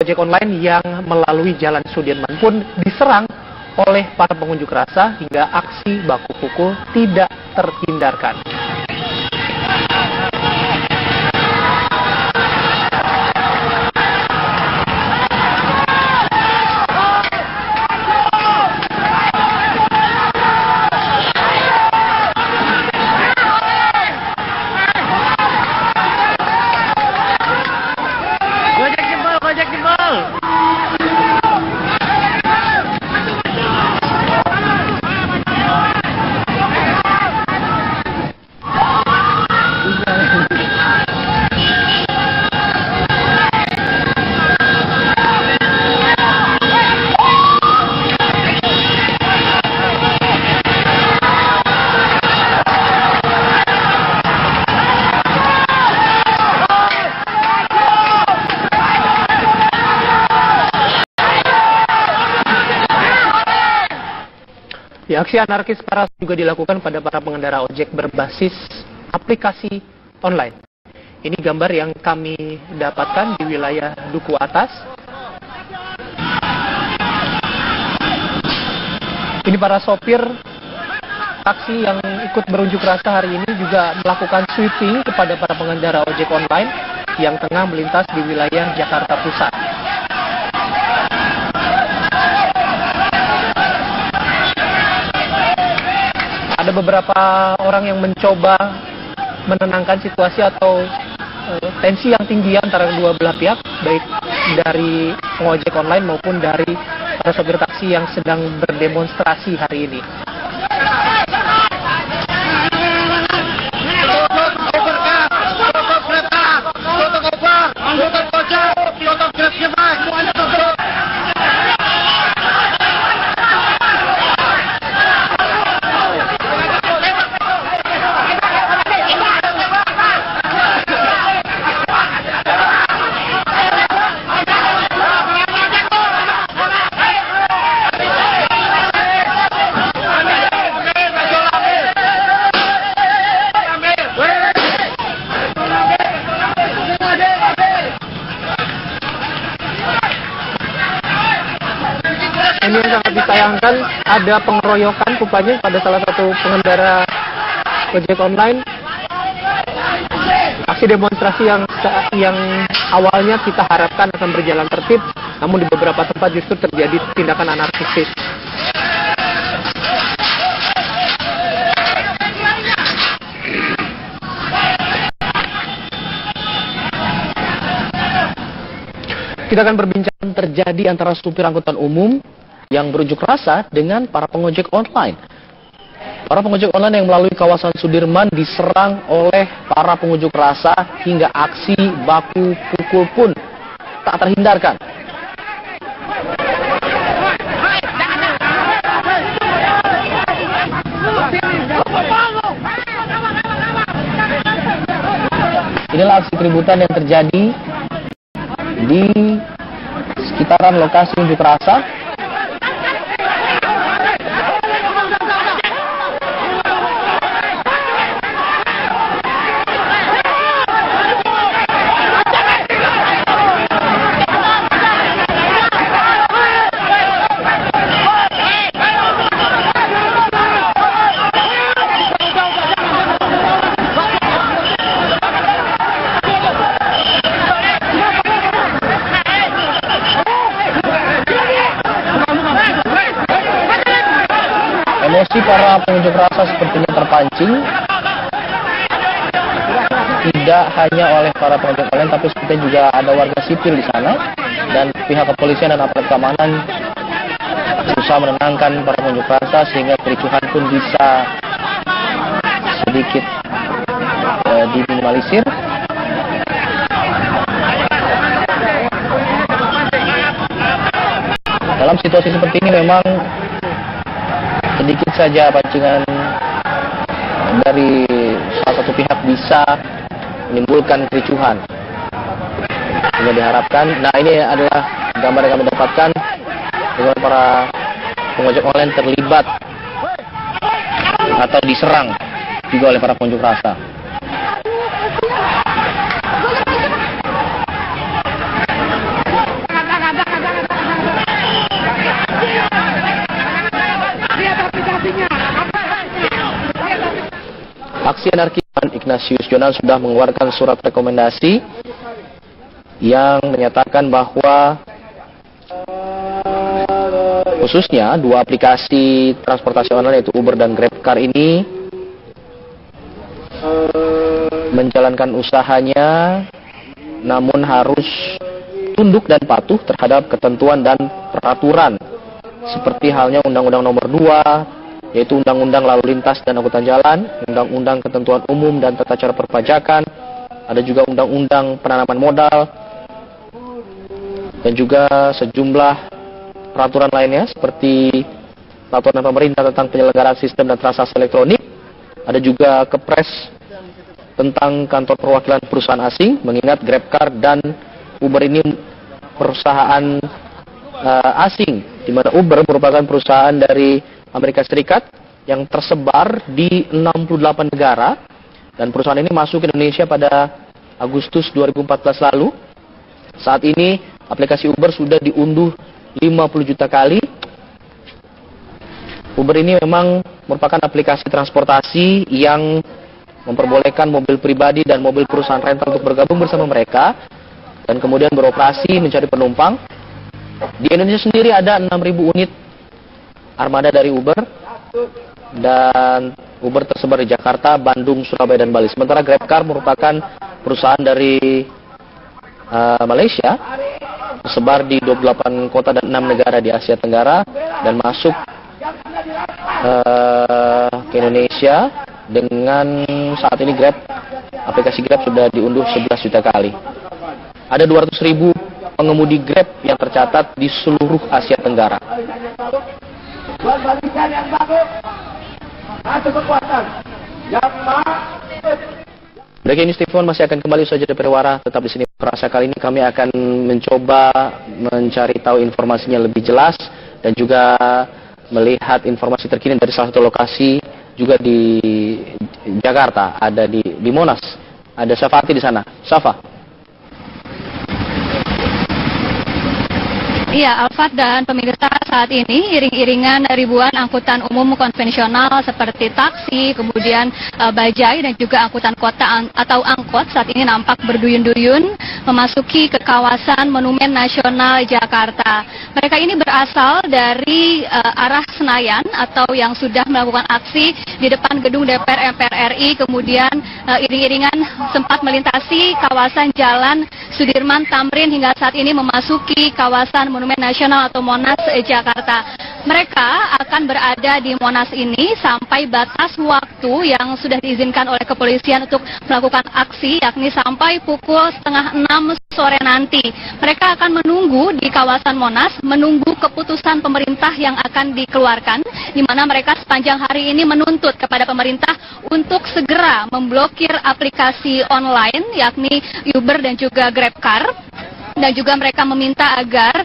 ojek online yang melalui Jalan Sudirman pun diserang oleh para pengunjuk rasa hingga aksi baku pukul tidak terhindarkan. Aksi anarkis keras juga dilakukan pada para pengendara ojek berbasis aplikasi online. Ini gambar yang kami dapatkan di wilayah Duku Atas. Ini para sopir taksi yang ikut berunjuk rasa hari ini juga melakukan sweeping kepada para pengendara ojek online yang tengah melintas di wilayah Jakarta Pusat. Ada beberapa orang yang mencoba menenangkan situasi atau tensi yang tinggi antara kedua belah pihak, baik dari pengojek online maupun dari para sopir taksi yang sedang berdemonstrasi hari ini. Ini yang sangat disayangkan, ada pengeroyokan rupanya pada salah satu pengendara ojek online. Aksi demonstrasi yang awalnya kita harapkan akan berjalan tertib, namun di beberapa tempat justru terjadi tindakan anarkistis. Kita akan berbincang terjadi antara supir angkutan umum yang berunjuk rasa dengan para pengojek online. Para pengojek online yang melalui kawasan Sudirman diserang oleh para pengunjuk rasa hingga aksi baku pukul pun tak terhindarkan. Inilah aksi keributan yang terjadi di sekitaran lokasi unjuk rasa. Emosi para pengunjuk rasa sepertinya terpancing, tidak hanya oleh para pengojek online, tapi sepertinya juga ada warga sipil di sana, dan pihak kepolisian dan aparat keamanan berusaha menenangkan para pengunjuk rasa sehingga kericuhan pun bisa sedikit diminimalisir. Dalam situasi seperti ini memang sedikit saja pancingan dari salah satu pihak bisa menimbulkan kericuhan. Ini diharapkan. Nah, ini adalah gambar yang kami dapatkan bagaimana para pengojek online terlibat atau diserang juga oleh para pengunjuk rasa. Aksi Anarkiwan Ignatius Jonan sudah mengeluarkan surat rekomendasi yang menyatakan bahwa khususnya dua aplikasi transportasi online yaitu Uber dan GrabCar ini menjalankan usahanya namun harus tunduk dan patuh terhadap ketentuan dan peraturan seperti halnya Undang-Undang Nomor 2 yaitu Undang-Undang Lalu Lintas dan Angkutan Jalan, Undang-Undang Ketentuan Umum dan Tata Cara Perpajakan, ada juga Undang-Undang Penanaman Modal, dan juga sejumlah peraturan lainnya seperti peraturan pemerintah tentang penyelenggaraan sistem dan transaksi elektronik, ada juga Kepres tentang kantor perwakilan perusahaan asing, mengingat GrabCar dan Uber ini perusahaan asing, di mana Uber merupakan perusahaan dari Amerika Serikat yang tersebar di 68 negara, dan perusahaan ini masuk ke Indonesia pada Agustus 2014 lalu. Saat ini aplikasi Uber sudah diunduh 50 juta kali. Uber ini memang merupakan aplikasi transportasi yang memperbolehkan mobil pribadi dan mobil perusahaan rental untuk bergabung bersama mereka dan kemudian beroperasi mencari penumpang. Di Indonesia sendiri ada 6.000 unit armada dari Uber, dan Uber tersebar di Jakarta, Bandung, Surabaya, dan Bali. Sementara GrabCar merupakan perusahaan dari Malaysia, tersebar di 28 kota dan 6 negara di Asia Tenggara, dan masuk ke Indonesia dengan saat ini aplikasi Grab sudah diunduh 11 juta kali. Ada 200.000 pengemudi Grab yang tercatat di seluruh Asia Tenggara. Breaking News TV masih akan kembali saja dari Perwara. Tetap di sini Perasa. Kali ini kami akan mencoba mencari tahu informasinya lebih jelas dan juga melihat informasi terkini dari salah satu lokasi juga di Jakarta, ada di Monas. Ada Safati di sana. Safa. Iya, Alfat dan pemirsa, saat ini iring-iringan ribuan angkutan umum konvensional seperti taksi, kemudian bajai dan juga angkutan kota atau angkot saat ini nampak berduyun-duyun memasuki ke kawasan Monumen Nasional Jakarta. Mereka ini berasal dari arah Senayan atau yang sudah melakukan aksi di depan gedung DPR MPR RI, kemudian iring-iringan sempat melintasi kawasan Jalan Sudirman Tamrin hingga saat ini memasuki kawasan Monumen Nasional atau Monas Jakarta. Mereka akan berada di Monas ini sampai batas waktu yang sudah diizinkan oleh kepolisian untuk melakukan aksi, yakni sampai pukul 5:30 sore nanti. Mereka akan menunggu di kawasan Monas, menunggu keputusan pemerintah yang akan dikeluarkan, di mana mereka sepanjang hari ini menuntut kepada pemerintah untuk segera memblokir aplikasi online, yakni Uber dan juga GrabCar. Dan juga mereka meminta agar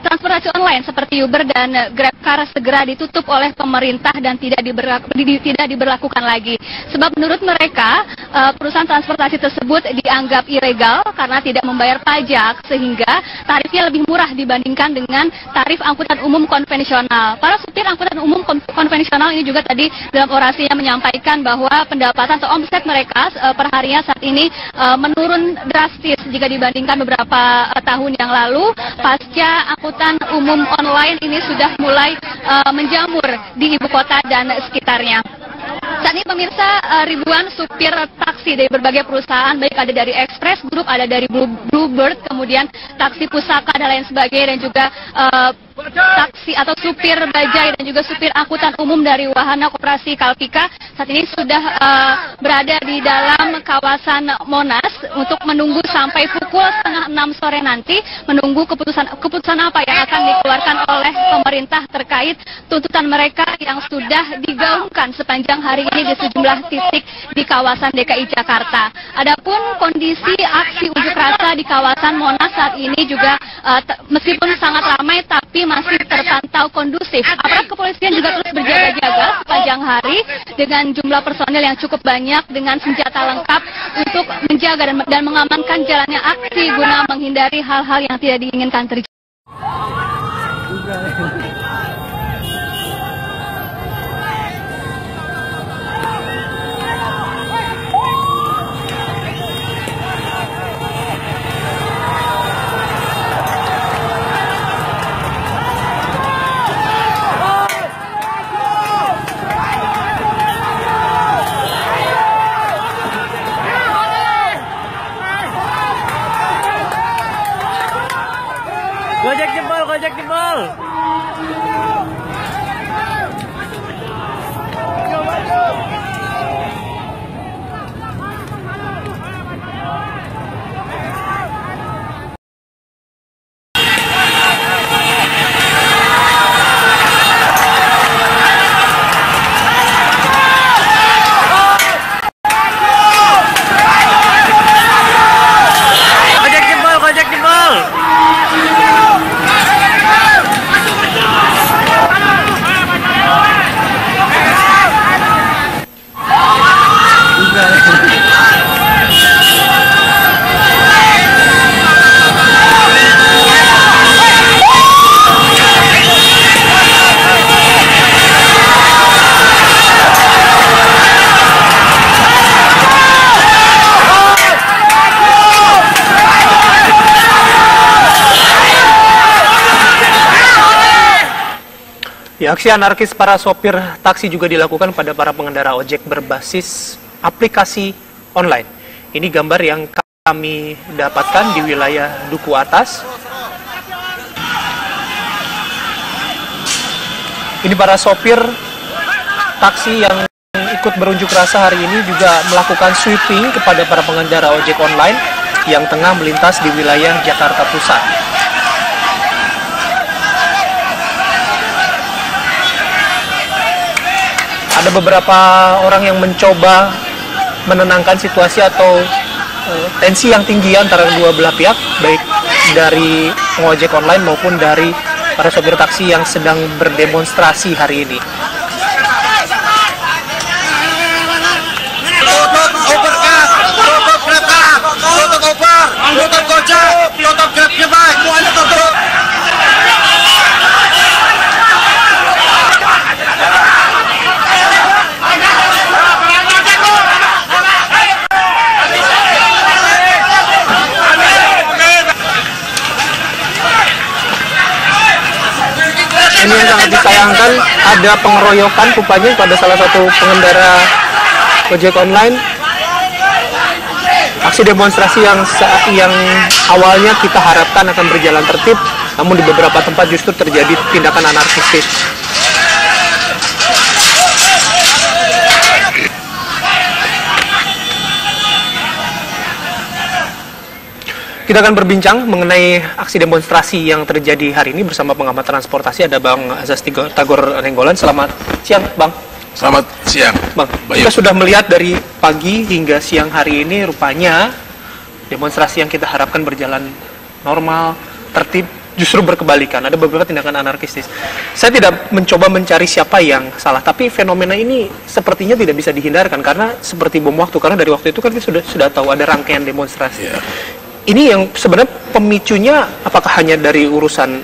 transportasi online seperti Uber dan GrabCar segera ditutup oleh pemerintah dan tidak diberlakukan lagi. Sebab menurut mereka perusahaan transportasi tersebut dianggap ilegal karena tidak membayar pajak, sehingga tarifnya lebih murah dibandingkan dengan tarif angkutan umum konvensional. Para supir angkutan umum konvensional ini juga tadi dalam orasinya menyampaikan bahwa pendapatan atau omset mereka per harinya saat ini menurun drastis jika dibandingkan beberapa tahun yang lalu, pasca angkutan umum online ini sudah mulai menjamur di ibu kota dan sekitarnya. Saat ini pemirsa, ribuan supir taksi dari berbagai perusahaan, baik ada dari Express Group, ada dari Bluebird, kemudian taksi pusaka dan lain sebagainya, dan juga taksi atau supir bajai dan juga supir angkutan umum dari Wahana Koperasi Kalpika saat ini sudah berada di dalam kawasan Monas untuk menunggu sampai pukul 5:30 sore nanti, menunggu keputusan apa yang akan dikeluarkan oleh pemerintah terkait tuntutan mereka yang sudah digaungkan sepanjang hari ini di sejumlah titik di kawasan DKI Jakarta. Adapun kondisi aksi unjuk rasa di kawasan Monas saat ini juga meskipun sangat ramai tapi masih terpantau kondusif. Aparat kepolisian juga terus berjaga-jaga sepanjang hari dengan jumlah personel yang cukup banyak dengan senjata lengkap untuk menjaga dan mengamankan jalannya aksi guna menghindari hal-hal yang tidak diinginkan terjadi. Gojek jempol, gojek jempol. Ya, aksi anarkis para sopir taksi juga dilakukan pada para pengendara ojek berbasis aplikasi online. Ini gambar yang kami dapatkan di wilayah Duku Atas. Ini para sopir taksi yang ikut berunjuk rasa hari ini juga melakukan sweeping kepada para pengendara ojek online yang tengah melintas di wilayah Jakarta Pusat. Ada beberapa orang yang mencoba menenangkan situasi atau tensi yang tinggi antara dua belah pihak, baik dari pengojek online maupun dari para sopir taksi yang sedang berdemonstrasi hari ini. Tutup overcast, tutup kereta, tutup Uber, tutup Gojek, tutup Grab, semuanya tutup. Ini yang sangat disayangkan, ada pengeroyokan rupanya pada salah satu pengendara ojek online. Aksi demonstrasi yang awalnya kita harapkan akan berjalan tertib, namun di beberapa tempat justru terjadi tindakan anarkistis. Kita akan berbincang mengenai aksi demonstrasi yang terjadi hari ini bersama pengamat transportasi. Ada Bang Azaz Tagor Nenggolan. Selamat siang, Bang. Selamat siang, Bang. Kita sudah melihat dari pagi hingga siang hari ini, rupanya demonstrasi yang kita harapkan berjalan normal, tertib, justru berkebalikan. Ada beberapa tindakan anarkistis. Saya tidak mencoba mencari siapa yang salah, tapi fenomena ini sepertinya tidak bisa dihindarkan karena seperti bom waktu. Karena dari waktu itu kan kita sudah tahu ada rangkaian demonstrasi. Yeah. Ini yang sebenarnya pemicunya apakah hanya dari urusan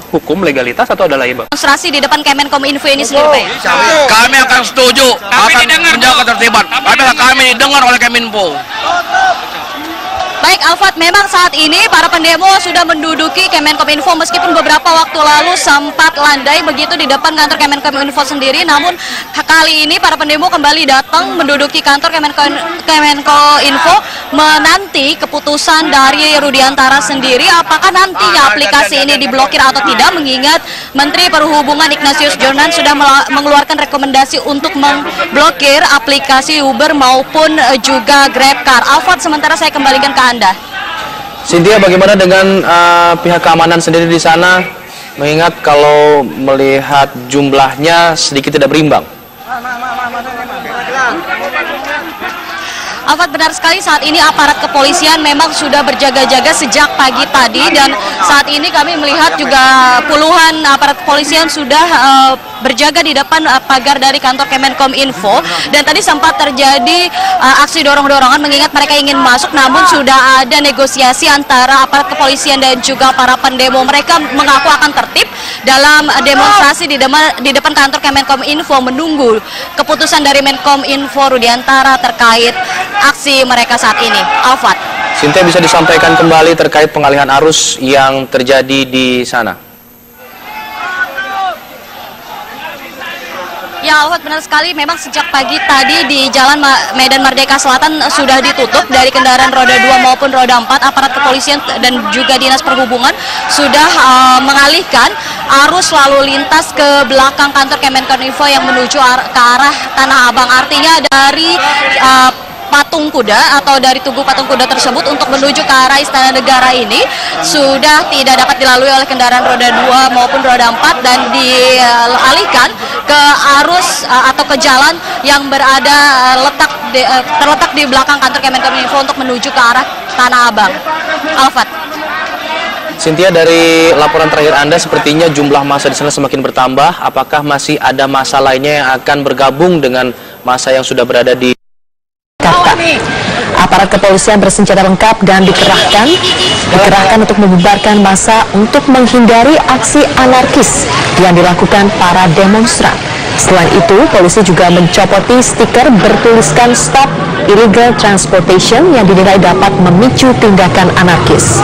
hukum, legalitas, atau ada lain, Bang? Demonstrasi di depan Kemenkominfo ini sendiri, Pak. Kami akan setuju, akan menjaga ketertiban. Apabila kami dengar oleh Keminfo. Baik, Alfat, memang saat ini para pendemo sudah menduduki Kemenkominfo meskipun beberapa waktu lalu sempat landai begitu di depan kantor Kemenkominfo sendiri. Namun kali ini para pendemo kembali datang menduduki kantor Kemenkominfo menanti keputusan dari Rudiantara sendiri. Apakah nantinya aplikasi ini diblokir atau tidak, mengingat Menteri Perhubungan Ignatius Jonan sudah mengeluarkan rekomendasi untuk memblokir aplikasi Uber maupun juga GrabCar. Alfat, sementara saya kembalikan ke Anda. Cynthia, bagaimana dengan pihak keamanan sendiri di sana? Mengingat kalau melihat jumlahnya sedikit tidak berimbang. Alfat, benar sekali, saat ini aparat kepolisian memang sudah berjaga-jaga sejak pagi tadi, dan saat ini kami melihat juga puluhan aparat kepolisian sudah berjaga di depan pagar dari kantor Kemenkominfo, dan tadi sempat terjadi aksi dorong-dorongan mengingat mereka ingin masuk, namun sudah ada negosiasi antara aparat kepolisian dan juga para pendemo. Mereka mengaku akan tertib dalam demonstrasi di depan kantor Kemenkominfo menunggu keputusan dari Menkominfo Rudiantara terkait aksi mereka saat ini. Alfat. Cynthia, bisa disampaikan kembali terkait pengalihan arus yang terjadi di sana? Ya, Alfat, benar sekali. Memang sejak pagi tadi di Jalan Medan Merdeka Selatan sudah ditutup dari kendaraan roda 2 maupun roda 4. Aparat kepolisian dan juga Dinas Perhubungan sudah mengalihkan arus lalu lintas ke belakang kantor Kemenkominfo yang menuju ke arah Tanah Abang. Artinya dari patung kuda atau dari tugu patung kuda tersebut untuk menuju ke arah Istana Negara ini sudah tidak dapat dilalui oleh kendaraan roda 2 maupun roda 4 dan dialihkan ke arus atau ke jalan yang terletak di belakang kantor Kemenkominfo untuk menuju ke arah Tanah Abang. Alfat. Cynthia, dari laporan terakhir Anda sepertinya jumlah massa di sana semakin bertambah. Apakah masih ada massa lainnya yang akan bergabung dengan massa yang sudah berada di Aparat kepolisian bersenjata lengkap dan dikerahkan untuk membubarkan massa untuk menghindari aksi anarkis yang dilakukan para demonstran. Selain itu, polisi juga mencopoti stiker bertuliskan Stop Illegal Transportation yang dinilai dapat memicu tindakan anarkis.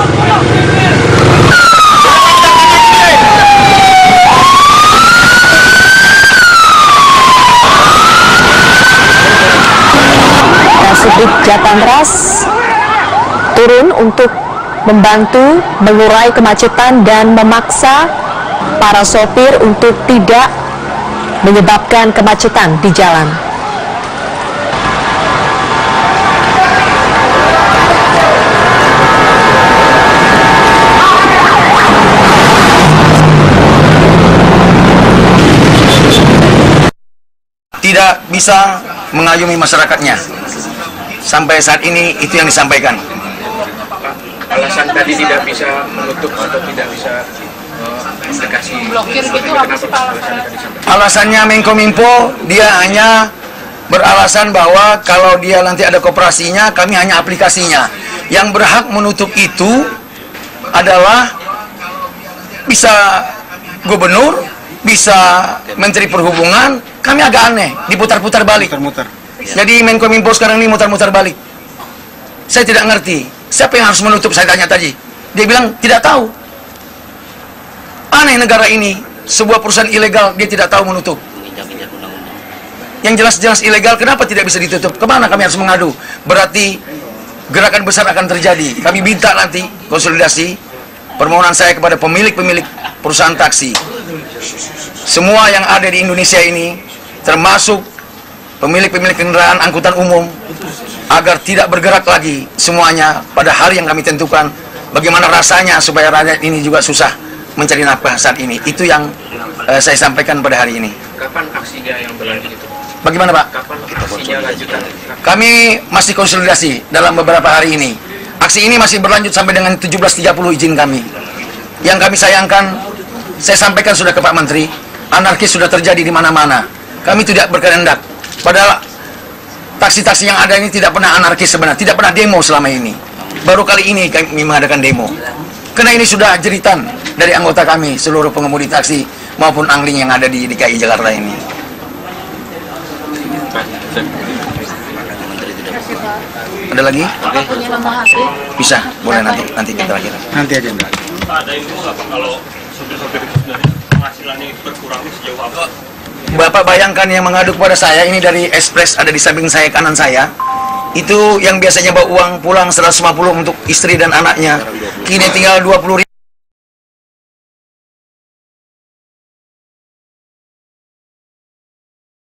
Subdit Jatanras turun untuk membantu mengurai kemacetan dan memaksa para sopir untuk tidak menyebabkan kemacetan di jalan. Tidak bisa mengayomi masyarakatnya. Sampai saat ini itu yang disampaikan. Alasan tadi tidak bisa menutup atau tidak bisa mendekati blokir gitu, apa sih alasannya? Alasannya Menkominfo, dia hanya beralasan bahwa kalau dia nanti ada koperasinya, kami hanya aplikasinya. Yang berhak menutup itu adalah bisa gubernur, bisa Menteri Perhubungan. Kami agak aneh, diputar-putar balik. Jadi Menkominfo sekarang ini mutar-mutar balik. Saya tidak ngerti. Siapa yang harus menutup? Saya tanya tadi. Dia bilang tidak tahu. Aneh negara ini. Sebuah perusahaan ilegal dia tidak tahu menutup. Yang jelas-jelas ilegal kenapa tidak bisa ditutup? Kemana kami harus mengadu? Berarti gerakan besar akan terjadi. Kami minta nanti konsolidasi. Permohonan saya kepada pemilik-pemilik perusahaan taksi. Semua yang ada di Indonesia ini, termasuk pemilik-pemilik kendaraan angkutan umum, agar tidak bergerak lagi semuanya pada hari yang kami tentukan. Bagaimana rasanya supaya rakyat ini juga susah mencari nafkah saat ini. Itu yang saya sampaikan pada hari ini. Kapan aksinya yang berlanjut itu? Bagaimana Pak? Kapan aksinya lanjutan? Kami masih konsolidasi dalam beberapa hari ini. Aksi ini masih berlanjut sampai dengan 17.30 izin kami. Yang kami sayangkan, saya sampaikan sudah ke Pak Menteri, anarkis sudah terjadi di mana-mana. Kami tidak berkehendak. Padahal taksi-taksi yang ada ini tidak pernah anarkis sebenarnya, tidak pernah demo selama ini. Baru kali ini kami mengadakan demo. Karena ini sudah jeritan dari anggota kami, seluruh pengemudi taksi maupun angling yang ada di DKI Jakarta ini. Ada lagi? Bisa, boleh nanti kita lagi. Nanti aja. Ada info apa kalau sopir-sopir itu sebenarnya penghasilannya berkurang sejauh apa? Bapak bayangkan yang mengadu kepada saya, ini dari Express ada di samping saya, kanan saya. Itu yang biasanya bawa uang pulang 150 untuk istri dan anaknya. Kini tinggal 20.000